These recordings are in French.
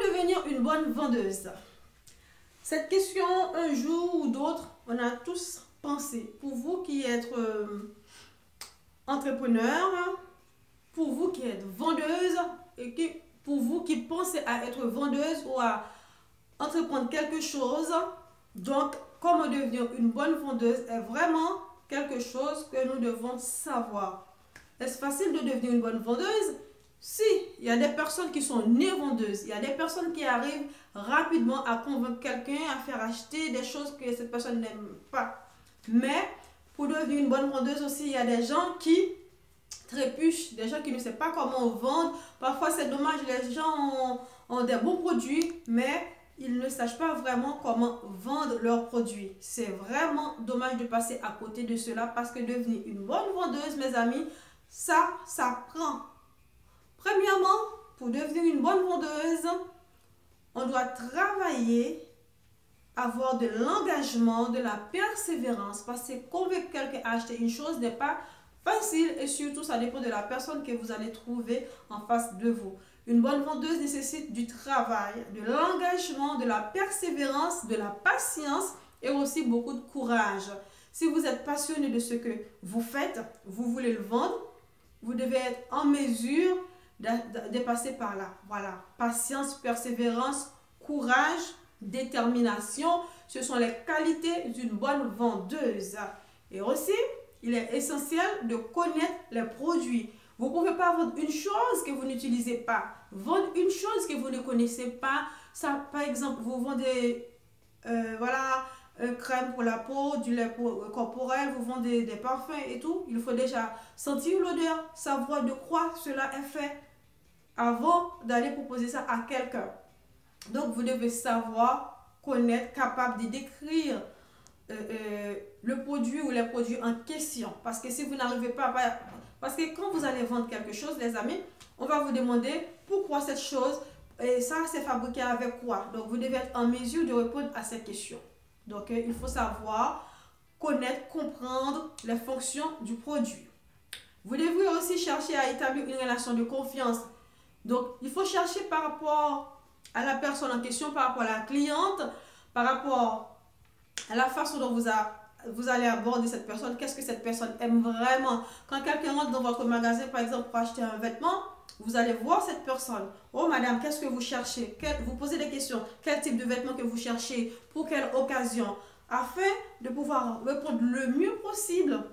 devenir une bonne vendeuse? Cette question, un jour ou d'autre, on a tous pensé. Pour vous qui êtes entrepreneur, pour vous qui êtes vendeuse, et pour vous qui pensez à être vendeuse ou à entreprendre quelque chose, donc comment devenir une bonne vendeuse est vraiment quelque chose que nous devons savoir. Est-ce facile de devenir une bonne vendeuse? Si, il y a des personnes qui sont nées vendeuses, il y a des personnes qui arrivent rapidement à convaincre quelqu'un, à faire acheter des choses que cette personne n'aime pas. Mais pour devenir une bonne vendeuse aussi, il y a des gens qui trébuchent, des gens qui ne savent pas comment vendre. Parfois c'est dommage, les gens ont des bons produits, mais ils ne savent pas vraiment comment vendre leurs produits. C'est vraiment dommage de passer à côté de cela parce que devenir une bonne vendeuse, mes amis, ça prend. Premièrement, pour devenir une bonne vendeuse, on doit travailler, avoir de l'engagement, de la persévérance, parce que convaincre quelqu'un à acheter une chose n'est pas facile et surtout ça dépend de la personne que vous allez trouver en face de vous. Une bonne vendeuse nécessite du travail, de l'engagement, de la persévérance, de la patience et aussi beaucoup de courage. Si vous êtes passionné de ce que vous faites, vous voulez le vendre, vous devez être en mesure de passer par là. Voilà, patience, persévérance, courage, détermination, ce sont les qualités d'une bonne vendeuse. Et aussi, il est essentiel de connaître les produits. Vous ne pouvez pas vendre une chose que vous n'utilisez pas. Vendre une chose que vous ne connaissez pas. Ça, par exemple, vous vendez crème pour la peau, du lait corporel, vous vendez des parfums et tout. Il faut déjà sentir l'odeur, savoir de quoi cela est fait avant d'aller proposer ça à quelqu'un. Donc, vous devez savoir, connaître, capable de décrire le produit ou les produits en question. Parce que si vous n'arrivez pas à... Parce que quand vous allez vendre quelque chose, les amis, on va vous demander pourquoi cette chose, et ça, c'est fabriqué avec quoi. Donc, vous devez être en mesure de répondre à cette question. Donc, il faut savoir, connaître, comprendre les fonctions du produit. Vous devez aussi chercher à établir une relation de confiance. Donc, il faut chercher par rapport à la personne en question, par rapport à la cliente, par rapport à la façon dont vous allez aborder cette personne. Qu'est-ce que cette personne aime vraiment? Quand quelqu'un rentre dans votre magasin, par exemple, pour acheter un vêtement, vous allez voir cette personne. Oh, madame, qu'est-ce que vous cherchez? Vous posez des questions. Quel type de vêtements que vous cherchez? Pour quelle occasion? Afin de pouvoir répondre le mieux possible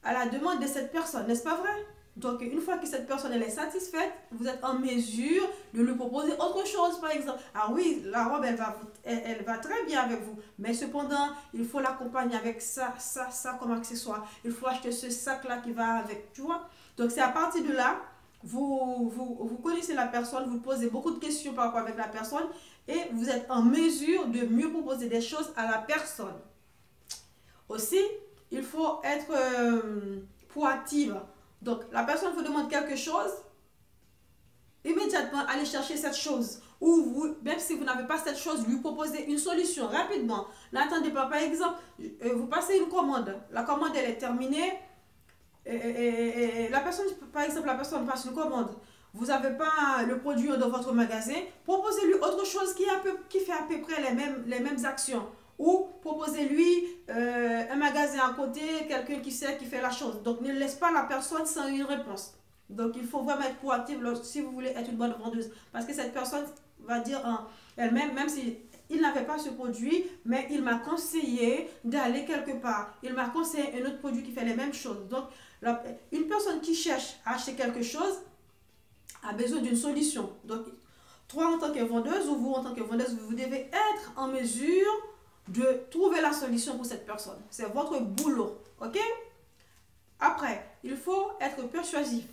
à la demande de cette personne. N'est-ce pas vrai? Donc, une fois que cette personne elle est satisfaite, vous êtes en mesure de lui proposer autre chose, par exemple. Ah oui, la robe, elle va très bien avec vous. Mais cependant, il faut l'accompagner avec ça comme accessoire. Il faut acheter ce sac-là qui va avec, tu vois. Donc, c'est à partir de là, vous connaissez la personne, vous posez beaucoup de questions par rapport avec la personne et vous êtes en mesure de mieux proposer des choses à la personne. Aussi, il faut être proactive. Donc, la personne vous demande quelque chose, immédiatement, allez chercher cette chose. Ou vous, même si vous n'avez pas cette chose, lui proposez une solution rapidement. N'attendez pas, par exemple, vous passez une commande. La commande, elle est terminée. Et la personne, par exemple, la personne passe une commande. Vous n'avez pas le produit dans votre magasin. Proposez-lui autre chose qui fait à peu près les mêmes actions. Ou proposez-lui un magasin à côté, quelqu'un qui sait, qui fait la chose. Donc, ne laisse pas la personne sans une réponse. Donc, il faut vraiment être proactif si vous voulez être une bonne vendeuse. Parce que cette personne va dire elle-même, même si il n'avait pas ce produit, mais il m'a conseillé d'aller quelque part. Il m'a conseillé un autre produit qui fait les mêmes choses. Donc, une personne qui cherche à acheter quelque chose a besoin d'une solution. Donc, toi en tant que vendeuse ou vous en tant que vendeuse, vous devez être en mesure de trouver la solution pour cette personne. C'est votre boulot. Ok? Après, il faut être persuasif.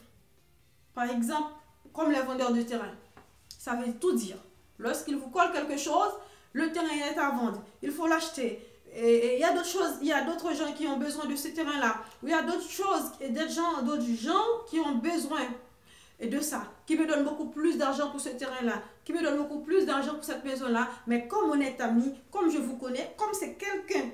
Par exemple, comme les vendeurs de terrain. Ça veut tout dire. Lorsqu'ils vous collent quelque chose, le terrain est à vendre. Il faut l'acheter. Et il y a d'autres choses, il y a d'autres gens qui ont besoin de ce terrain-là. Il y a d'autres choses, et d'autres gens qui ont besoin de ça, qui me donnent beaucoup plus d'argent pour ce terrain-là, qui me donnent beaucoup plus d'argent pour cette maison-là. Mais comme on est amis, comme je vous connais, comme c'est quelqu'un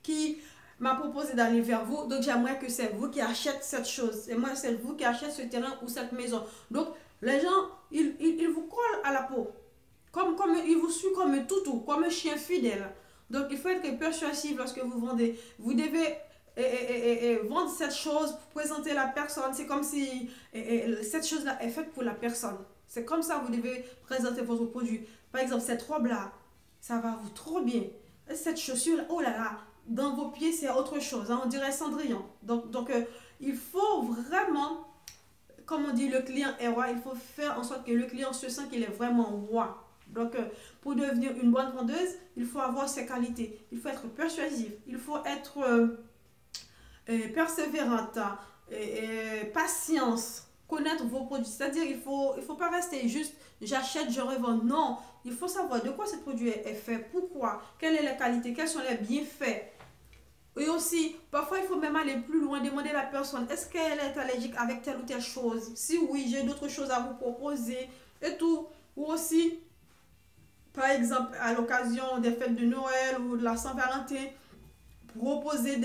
qui m'a proposé d'aller vers vous, donc j'aimerais que c'est vous qui achetez cette chose. Et moi, c'est vous qui achetez ce terrain ou cette maison. Donc, les gens, ils vous collent à la peau. Il vous suit comme un toutou, comme un chien fidèle. Donc, il faut être persuasif lorsque vous vendez. Vous devez vendre cette chose, présenter la personne. C'est comme si cette chose-là est faite pour la personne. C'est comme ça que vous devez présenter votre produit. Par exemple, cette robe-là, ça va vous trop bien. Cette chaussure-là, oh là là, dans vos pieds, c'est autre chose. Hein, on dirait Cendrillon. Donc il faut vraiment, comme on dit, le client est roi. Il faut faire en sorte que le client se sent qu'il est vraiment roi. Donc, pour devenir une bonne vendeuse, il faut avoir ces qualités. Il faut être persuasif. Il faut être persévérante, patience, connaître vos produits. C'est-à-dire, il faut pas rester juste j'achète, je revends. Non, il faut savoir de quoi ce produit est fait, pourquoi, quelles sont les qualités, quels sont les bienfaits. Et aussi, parfois, il faut même aller plus loin, demander à la personne, est-ce qu'elle est allergique avec telle ou telle chose? Si oui, j'ai d'autres choses à vous proposer et tout. Ou aussi, par exemple, à l'occasion des fêtes de Noël ou de la Saint-Valentin, proposer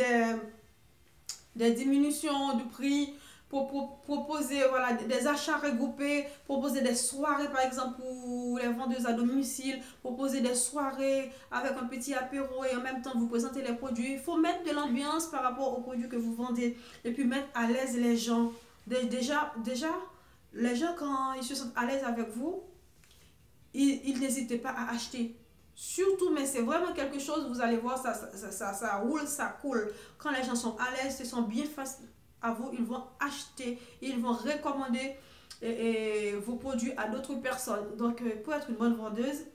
des diminutions de prix, proposer voilà, des achats regroupés, proposer des soirées par exemple pour les vendeuses à domicile, proposer des soirées avec un petit apéro et en même temps vous présenter les produits. Il faut mettre de l'ambiance par rapport aux produits que vous vendez et puis mettre à l'aise les gens. Déjà, les gens quand ils se sentent à l'aise avec vous, ils n'hésitent pas à acheter. Surtout, mais c'est vraiment quelque chose, vous allez voir, ça roule, ça coule. Quand les gens sont à l'aise, ils sont bien face à vous, ils vont acheter, ils vont recommander vos produits à d'autres personnes. Donc, pour être une bonne vendeuse,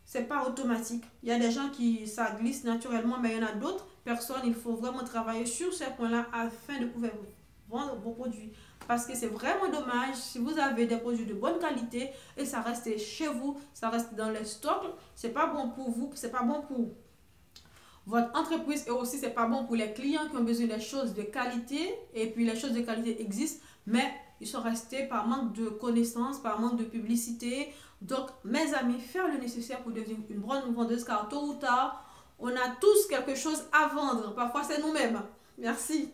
c'est pas automatique. Il y a des gens qui ça glisse naturellement, mais il y en a d'autres personnes, il faut vraiment travailler sur ces points-là afin de pouvoir vendre vos produits. Parce que c'est vraiment dommage si vous avez des produits de bonne qualité et ça reste chez vous, ça reste dans les stocks, c'est pas bon pour vous, c'est pas bon pour votre entreprise et aussi c'est pas bon pour les clients qui ont besoin des choses de qualité. Et puis les choses de qualité existent, mais ils sont restés par manque de connaissances, par manque de publicité. Donc mes amis, faire le nécessaire pour devenir une bonne vendeuse, car tôt ou tard, on a tous quelque chose à vendre. Parfois c'est nous-mêmes. Merci.